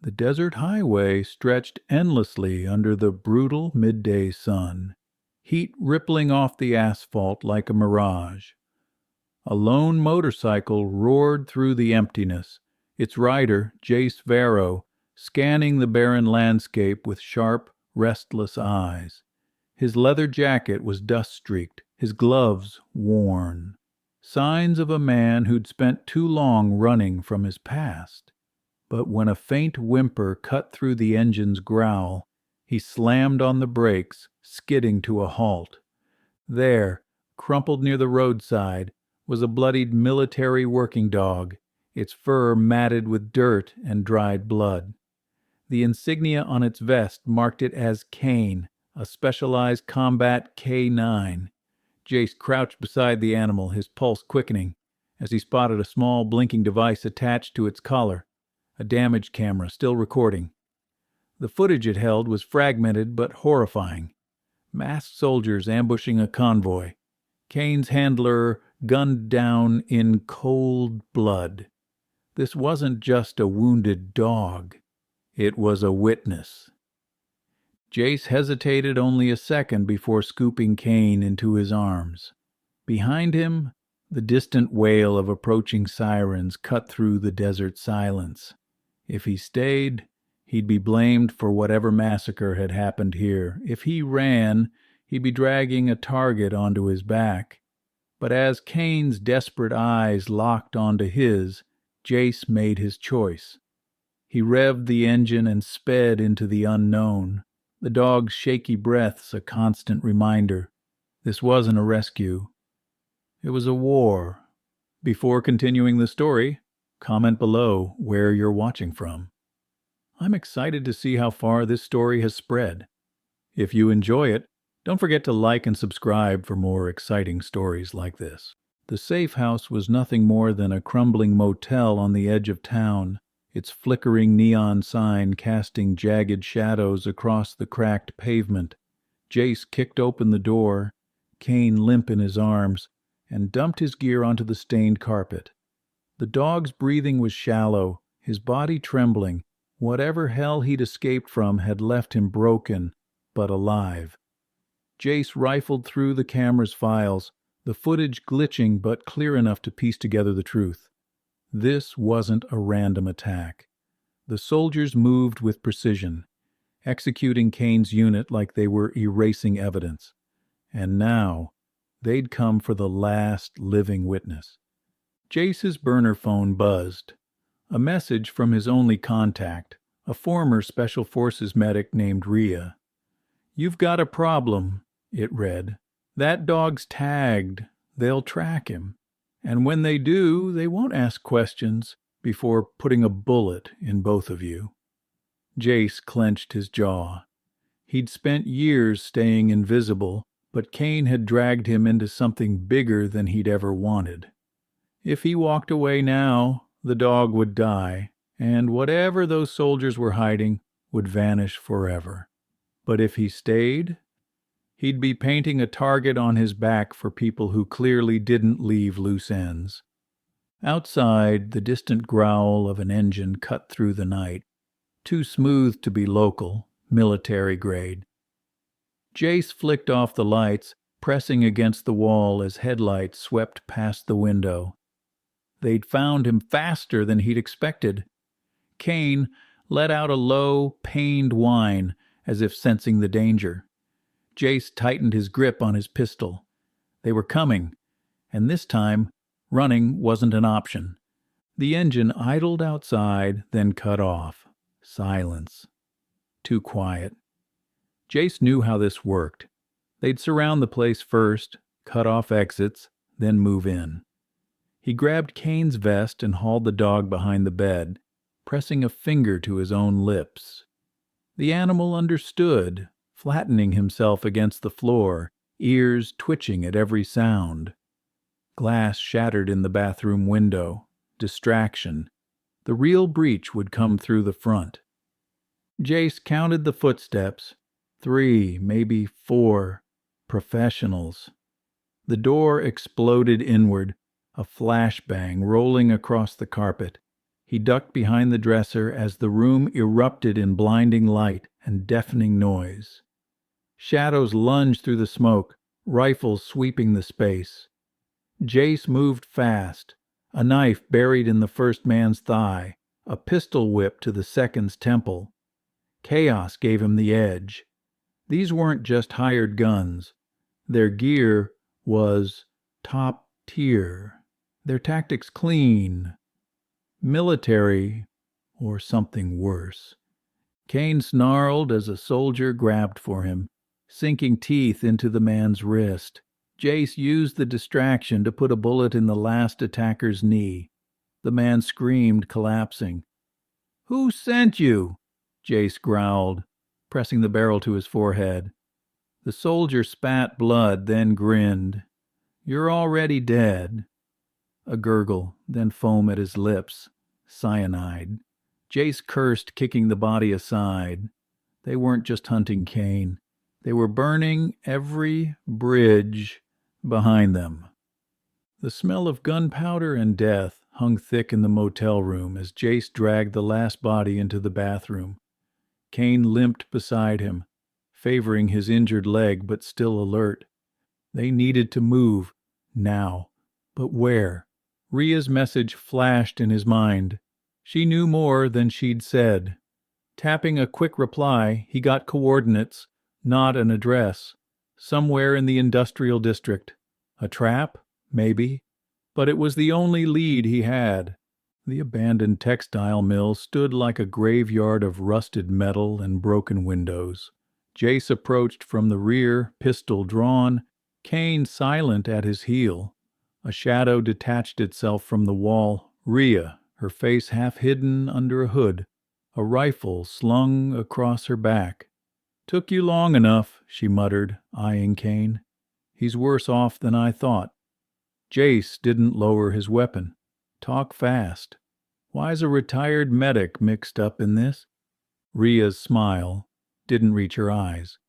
The desert highway stretched endlessly under the brutal midday sun, heat rippling off the asphalt like a mirage. A lone motorcycle roared through the emptiness, its rider, Jace Varro, scanning the barren landscape with sharp, restless eyes. His leather jacket was dust-streaked, his gloves worn. Signs of a man who'd spent too long running from his past. But when a faint whimper cut through the engine's growl, he slammed on the brakes, skidding to a halt. There, crumpled near the roadside, was a bloodied military working dog, its fur matted with dirt and dried blood. The insignia on its vest marked it as Kane, a specialized combat K9. Jace crouched beside the animal, his pulse quickening, as he spotted a small blinking device attached to its collar, a damaged camera still recording. The footage it held was fragmented but horrifying. Masked soldiers ambushing a convoy. Kane's handler gunned down in cold blood. This wasn't just a wounded dog. It was a witness. Jace hesitated only a second before scooping Kane into his arms. Behind him, the distant wail of approaching sirens cut through the desert silence. If he stayed, he'd be blamed for whatever massacre had happened here. If he ran, he'd be dragging a target onto his back. But as Kane's desperate eyes locked onto his, Jace made his choice. He revved the engine and sped into the unknown, the dog's shaky breaths a constant reminder. This wasn't a rescue. It was a war. Before continuing the story, comment below where you're watching from. I'm excited to see how far this story has spread. If you enjoy it, don't forget to like and subscribe for more exciting stories like this. The safe house was nothing more than a crumbling motel on the edge of town, its flickering neon sign casting jagged shadows across the cracked pavement. Jace kicked open the door, Kane limp in his arms, and dumped his gear onto the stained carpet. The dog's breathing was shallow, his body trembling. Whatever hell he'd escaped from had left him broken, but alive. Jace rifled through the camera's files, the footage glitching but clear enough to piece together the truth. This wasn't a random attack. The soldiers moved with precision, executing Kane's unit like they were erasing evidence. And now, they'd come for the last living witness. Jace's burner phone buzzed. A message from his only contact, a former Special Forces medic named Rhea. "You've got a problem," it read. "That dog's tagged. They'll track him. And when they do, they won't ask questions before putting a bullet in both of you." Jace clenched his jaw. He'd spent years staying invisible, but Kane had dragged him into something bigger than he'd ever wanted. If he walked away now, the dog would die, and whatever those soldiers were hiding would vanish forever. But if he stayed, he'd be painting a target on his back for people who clearly didn't leave loose ends. Outside, the distant growl of an engine cut through the night, too smooth to be local, military grade. Jace flicked off the lights, pressing against the wall as headlights swept past the window. They'd found him faster than he'd expected. Kane let out a low, pained whine, as if sensing the danger. Jace tightened his grip on his pistol. They were coming, and this time, running wasn't an option. The engine idled outside, then cut off. Silence. Too quiet. Jace knew how this worked. They'd surround the place first, cut off exits, then move in. He grabbed Kane's vest and hauled the dog behind the bed, pressing a finger to his own lips. The animal understood, flattening himself against the floor, ears twitching at every sound. Glass shattered in the bathroom window. Distraction. The real breach would come through the front. Jace counted the footsteps. 3, maybe 4. Professionals. The door exploded inward, a flashbang rolling across the carpet. He ducked behind the dresser as the room erupted in blinding light and deafening noise. Shadows lunged through the smoke, rifles sweeping the space. Jace moved fast, a knife buried in the first man's thigh, a pistol whip to the second's temple. Chaos gave him the edge. These weren't just hired guns. Their gear was top tier. Their tactics clean. Military, or something worse. Kane snarled as a soldier grabbed for him, sinking teeth into the man's wrist. Jace used the distraction to put a bullet in the last attacker's knee. The man screamed, collapsing. "Who sent you?" Jace growled, pressing the barrel to his forehead. The soldier spat blood, then grinned. "You're already dead." A gurgle, then foam at his lips. Cyanide. Jace cursed, kicking the body aside. They weren't just hunting Kane. They were burning every bridge behind them. The smell of gunpowder and death hung thick in the motel room as Jace dragged the last body into the bathroom. Kane limped beside him, favoring his injured leg but still alert. They needed to move, now. But where? Rhea's message flashed in his mind. She knew more than she'd said. Tapping a quick reply, he got coordinates, not an address. Somewhere in the industrial district. A trap? Maybe. But it was the only lead he had. The abandoned textile mill stood like a graveyard of rusted metal and broken windows. Jace approached from the rear, pistol drawn, Kane silent at his heel. A shadow detached itself from the wall. Rhea, her face half hidden under a hood, a rifle slung across her back. "Took you long enough," she muttered, eyeing Kane. "He's worse off than I thought." Jace didn't lower his weapon. Talk fast. Why's a retired medic mixed up in this? Rhea's smile didn't reach her eyes.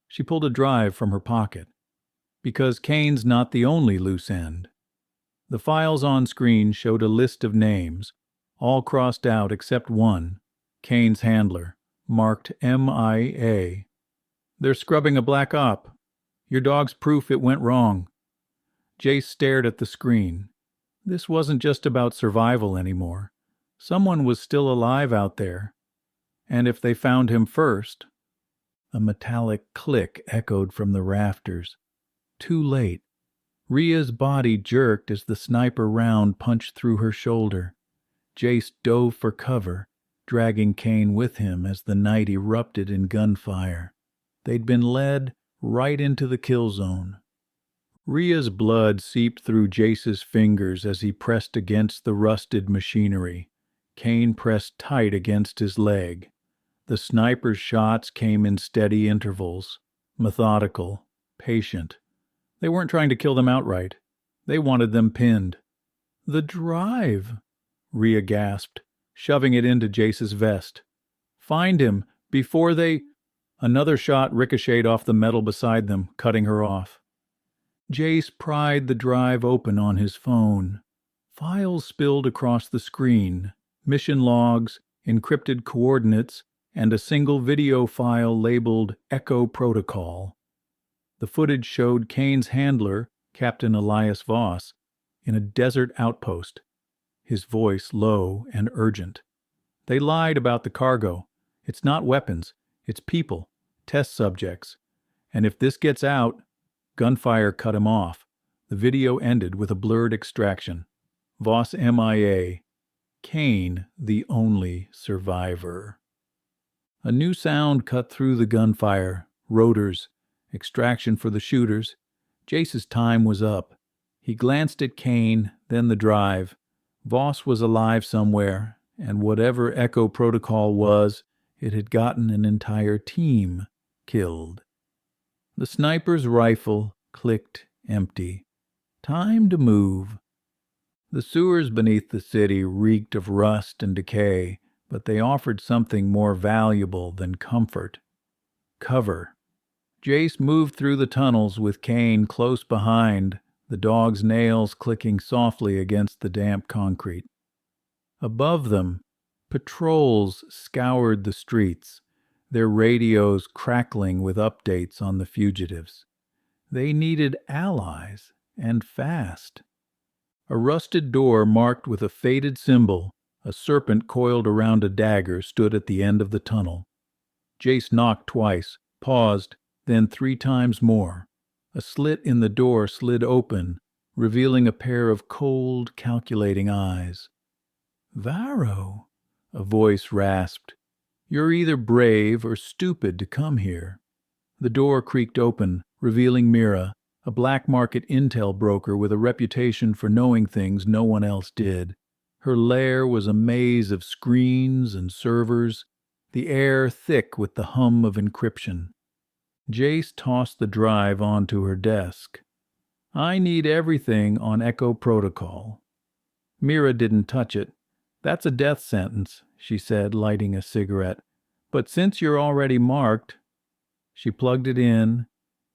She pulled a drive from her pocket. Because Kane's not the only loose end. The files on screen showed a list of names, all crossed out except one, Kane's handler, marked MIA. "They're scrubbing a black op. Your dog's proof it went wrong." Jace stared at the screen. This wasn't just about survival anymore. Someone was still alive out there. And if they found him first... A metallic click echoed from the rafters. Too late. Rhea's body jerked as the sniper round punched through her shoulder. Jace dove for cover, dragging Kane with him as the night erupted in gunfire. They'd been led right into the kill zone. Rhea's blood seeped through Jace's fingers as he pressed against the rusted machinery. Kane pressed tight against his leg. The sniper's shots came in steady intervals, methodical, patient. They weren't trying to kill them outright. They wanted them pinned. "The drive," Rhea gasped, shoving it into Jace's vest. "Find him, before they—" Another shot ricocheted off the metal beside them, cutting her off. Jace pried the drive open on his phone. Files spilled across the screen, mission logs, encrypted coordinates, and a single video file labeled Echo Protocol. The footage showed Kane's handler, Captain Elias Voss, in a desert outpost, his voice low and urgent. "They lied about the cargo. It's not weapons, it's people, test subjects. And if this gets out..." Gunfire cut him off. The video ended with a blurred extraction. Voss MIA. Kane, the only survivor. A new sound cut through the gunfire. Rotors. Extraction for the shooters. Jace's time was up. He glanced at Kane, then the drive. Voss was alive somewhere, and whatever Echo Protocol was, it had gotten an entire team killed. The sniper's rifle clicked empty. Time to move. The sewers beneath the city reeked of rust and decay, but they offered something more valuable than comfort. Cover. Jace moved through the tunnels with Kane close behind, the dog's nails clicking softly against the damp concrete. Above them, patrols scoured the streets, their radios crackling with updates on the fugitives. They needed allies, and fast. A rusted door marked with a faded symbol, a serpent coiled around a dagger, stood at the end of the tunnel. Jace knocked twice, paused, then 3 times more. A slit in the door slid open, revealing a pair of cold, calculating eyes. "Varro," a voice rasped. "You're either brave or stupid to come here." The door creaked open, revealing Mira, a black market intel broker with a reputation for knowing things no one else did. Her lair was a maze of screens and servers, the air thick with the hum of encryption. Jace tossed the drive onto her desk. "I need everything on Echo Protocol." Mira didn't touch it. "That's a death sentence," she said, lighting a cigarette. "But since you're already marked..." She plugged it in,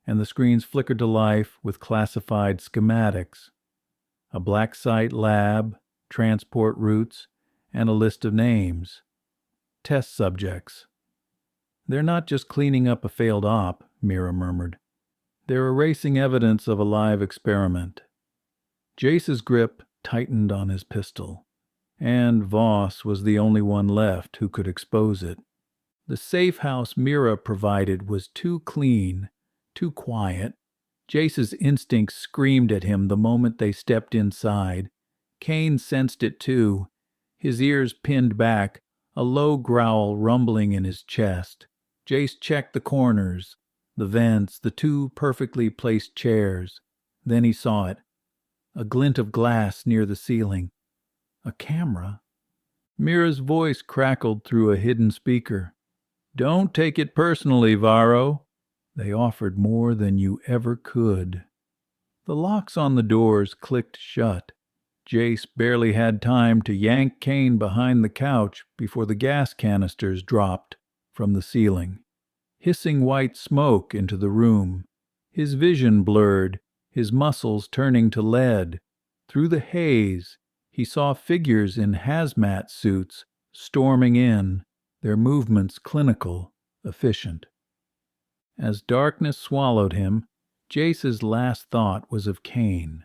and the screens flickered to life with classified schematics. A black site lab, transport routes, and a list of names. Test subjects. "They're not just cleaning up a failed op," Mira murmured. "They're erasing evidence of a live experiment." Jace's grip tightened on his pistol, and Voss was the only one left who could expose it. The safe house Mira provided was too clean, too quiet. Jace's instincts screamed at him the moment they stepped inside. Kane sensed it too, his ears pinned back, a low growl rumbling in his chest. Jace checked the corners, the vents, the 2 perfectly placed chairs. Then he saw it. A glint of glass near the ceiling. A camera. Mira's voice crackled through a hidden speaker. "Don't take it personally, Varro. They offered more than you ever could." The locks on the doors clicked shut. Jace barely had time to yank Kane behind the couch before the gas canisters dropped from the ceiling, hissing white smoke into the room. His vision blurred, his muscles turning to lead. Through the haze, he saw figures in hazmat suits storming in, their movements clinical, efficient. As darkness swallowed him, Jace's last thought was of Kane,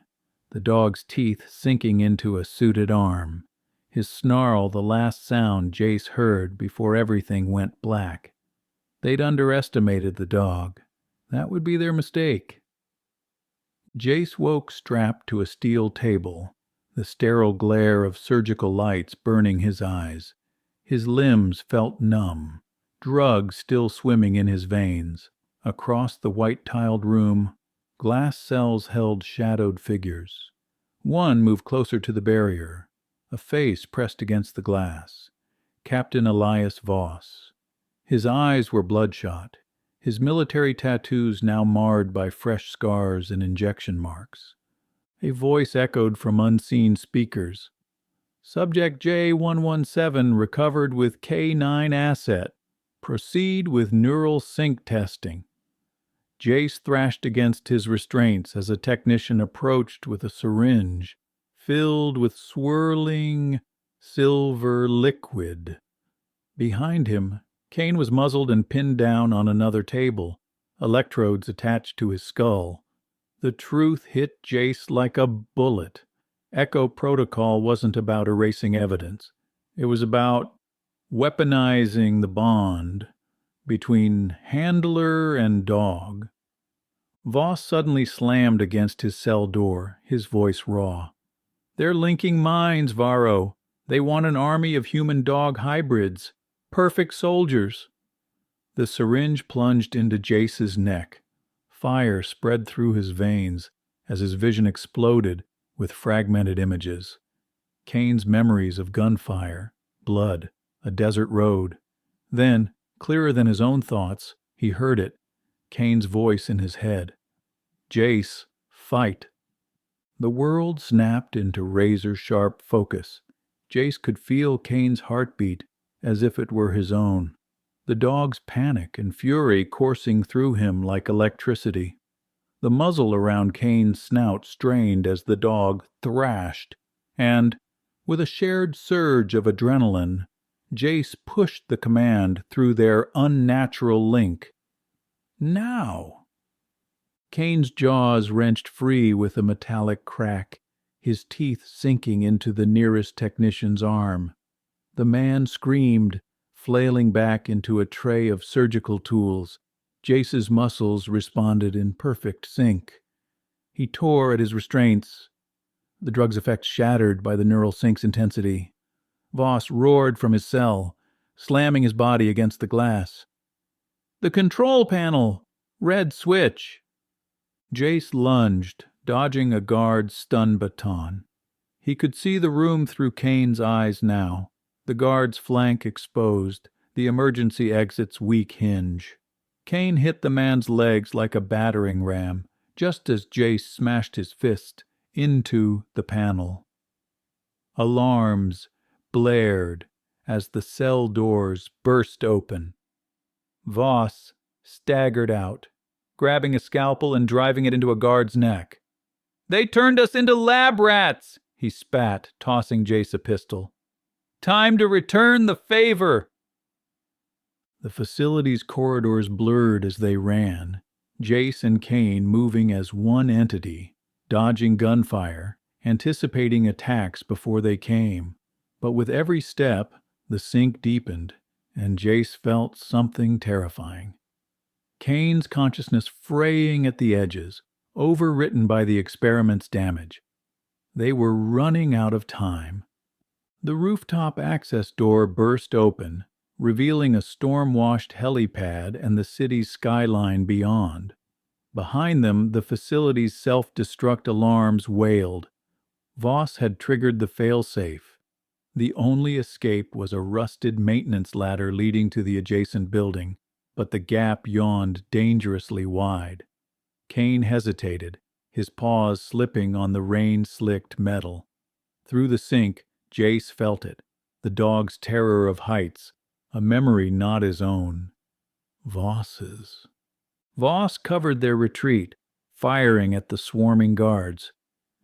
the dog's teeth sinking into a suited arm, his snarl the last sound Jace heard before everything went black. They'd underestimated the dog. That would be their mistake. Jace woke strapped to a steel table, the sterile glare of surgical lights burning his eyes. His limbs felt numb, drug still swimming in his veins. Across the white-tiled room, glass cells held shadowed figures. One moved closer to the barrier, a face pressed against the glass. Captain Elias Voss. His eyes were bloodshot, his military tattoos now marred by fresh scars and injection marks. A voice echoed from unseen speakers. "Subject J117 recovered with K9 asset. Proceed with neural sync testing." Jace thrashed against his restraints as a technician approached with a syringe filled with swirling silver liquid. Behind him, Kane was muzzled and pinned down on another table, electrodes attached to his skull. The truth hit Jace like a bullet. Echo Protocol wasn't about erasing evidence. It was about weaponizing the bond between handler and dog. Voss suddenly slammed against his cell door, his voice raw. "They're linking minds, Varro. They want an army of human-dog hybrids. Perfect soldiers." The syringe plunged into Jace's neck. Fire spread through his veins as his vision exploded with fragmented images. Kane's memories of gunfire, blood, a desert road. Then, clearer than his own thoughts, he heard it, Kane's voice in his head. "Jace, fight." The world snapped into razor-sharp focus. Jace could feel Kane's heartbeat as if it were his own. The dog's panic and fury coursing through him like electricity. The muzzle around Kane's snout strained as the dog thrashed, and, With a shared surge of adrenaline, Jace pushed the command through their unnatural link. Now! Kane's jaws wrenched free with a metallic crack, his teeth sinking into the nearest technician's arm. The man screamed, flailing back into a tray of surgical tools. Jace's muscles responded in perfect sync. He tore at his restraints, the drug's effect shattered by the neural sync's intensity. Voss roared from his cell, slamming his body against the glass. "The control panel! Red switch!" Jace lunged, dodging a guard's stun baton. He could see the room through Kane's eyes now, the guard's flank exposed, the emergency exit's weak hinge. Kane hit the man's legs like a battering ram, just as Jace smashed his fist into the panel. Alarms blared as the cell doors burst open. Voss staggered out, grabbing a scalpel and driving it into a guard's neck. "They turned us into lab rats!" he spat, tossing Jace a pistol. "Time to return the favor!" The facility's corridors blurred as they ran, Jace and Kane moving as one entity, dodging gunfire, anticipating attacks before they came. But with every step, the sync deepened, and Jace felt something terrifying. Kane's consciousness fraying at the edges, overwritten by the experiment's damage. They were running out of time. The rooftop access door burst open, revealing a storm-washed helipad and the city's skyline beyond. Behind them, the facility's self-destruct alarms wailed. Voss had triggered the failsafe. The only escape was a rusted maintenance ladder leading to the adjacent building, but the gap yawned dangerously wide. Kane hesitated, his paws slipping on the rain-slicked metal. Through the sink, Jace felt it, the dog's terror of heights, a memory not his own. Voss's. Voss covered their retreat, firing at the swarming guards.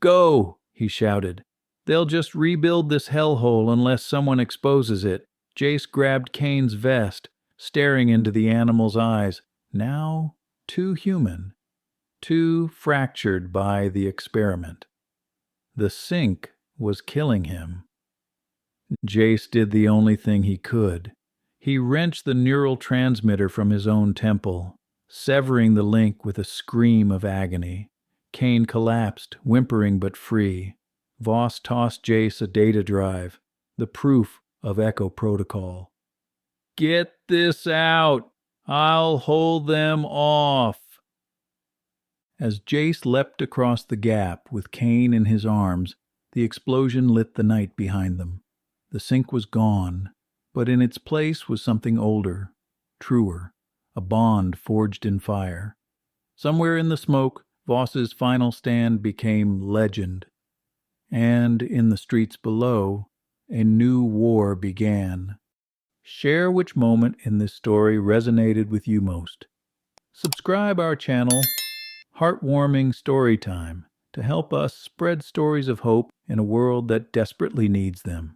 "Go!" he shouted. "They'll just rebuild this hellhole unless someone exposes it." Jace grabbed Kane's vest, staring into the animal's eyes, now too human, too fractured by the experiment. The sink was killing him. Jace did the only thing he could. He wrenched the neural transmitter from his own temple, severing the link with a scream of agony. Kane collapsed, whimpering but free. Voss tossed Jace a data drive, the proof of Echo Protocol. "Get this out! I'll hold them off!" As Jace leapt across the gap with Kane in his arms, the explosion lit the night behind them. The sink was gone, but in its place was something older, truer, a bond forged in fire. Somewhere in the smoke, Voss's final stand became legend. And in the streets below, a new war began. Share which moment in this story resonated with you most. Subscribe our channel, Heartwarming Storytime, to help us spread stories of hope in a world that desperately needs them.